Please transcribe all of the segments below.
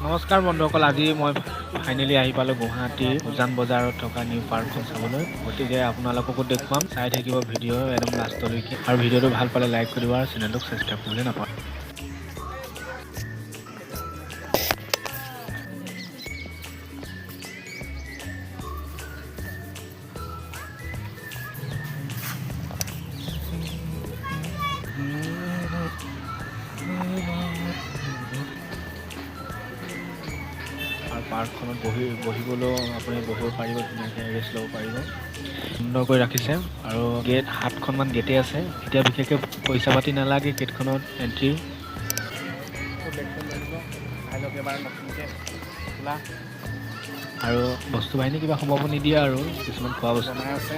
নমস্কাৰ বন্ধুসকল, আজি মই ফাইনেলি আহি পালোঁ গুৱাহাটীৰ উজান বজাৰত থকা নিউ পাৰ্কখন চাবলৈ। গতিকে আপোনালোককো দেখুৱাম, চাই থাকিব ভিডিঅ' একদম লাষ্টলৈকে। আৰু ভিডিঅ'টো ভাল পালে লাইক কৰিব আৰু চেনেলটোক ছাবস্ক্ৰাইব কৰিবলৈ নাপাহৰিব। আৰু পাৰ্কখনত বহিবলৈও আপুনি বহিব পাৰিব, ধুনীয়াকৈ ৰেষ্ট ল'ব পাৰিব। সুন্দৰ কৰি ৰাখিছে আৰু গেট 7খনমান গেটেই আছে। এতিয়া বিশেষকৈ পইচা পাতি নালাগে গেটখনত এণ্ট্ৰি। আৰু বস্তু বাহিনী কিবা সোমাব নিদিয়ে আৰু কিছুমান খোৱা বস্তু বনাই আছে।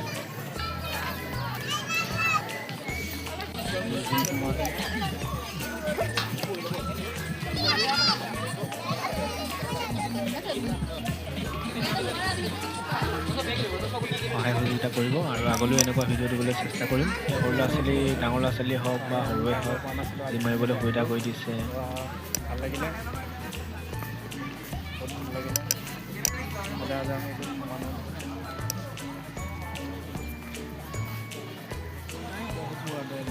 সহায় সহযোগিতা কৰিব আৰু আগলৈও এনেকুৱা ভিডিঅ' দিবলৈ চেষ্টা কৰিম। সৰু ল'ৰা ছোৱালী, ডাঙৰ ল'ৰা ছোৱালী হওক বা সৰুৱে হওক, যি মাৰিবলৈ সুবিধা কৰি দিছে। ভাল লাগিলে,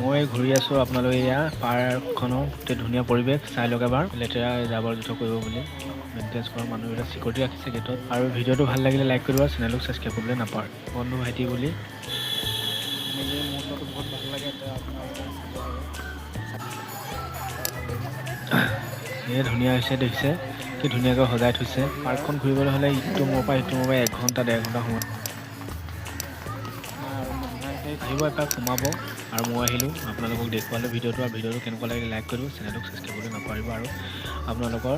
মই ঘূৰি আছোঁ। আপোনালোকে এয়া পাৰ্কখনৰ গোটেই ধুনীয়া পৰিৱেশ চাই লওক এবাৰ। লেতেৰা জাবৰ জোথৰ কৰিব বুলি মেইনটেনেঞ্চ কৰা মানুহবিলাক চিকিউৰিটি ৰাখিছে গেটত। আৰু ভিডিঅ'টো ভাল লাগিলে লাইক কৰিব, চেনেলক ছাবস্ক্ৰাইব কৰিবলৈ নাপাহৰিব। বন্ধু ভাইটি বুলি মুহূৰ্তটো বহুত ভাল লাগে। এয়া ধুনীয়া হৈছে, দেখিছে কি ধুনীয়াকৈ সজাই থৈছে। পাৰ্কখন ঘূৰিবলৈ হ'লে ইটো মোৰ পৰা 1 ঘণ্টা 1.5 ঘণ্টা সময় আহিব, এপাক সোমাব। আৰু মই আহিলোঁ, আপোনালোকক দেখুৱালোঁ ভিডিঅ'টো। আৰু ভিডিঅ'টো কেনেকুৱা লাগিলে লাইক কৰিব, চেনেলটোক ছাবস্ক্ৰাইব কৰিবলৈ নাপাহৰিব। আৰু আপোনালোকৰ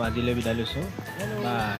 আজিলৈ বিদায় লৈছোঁ, বাই।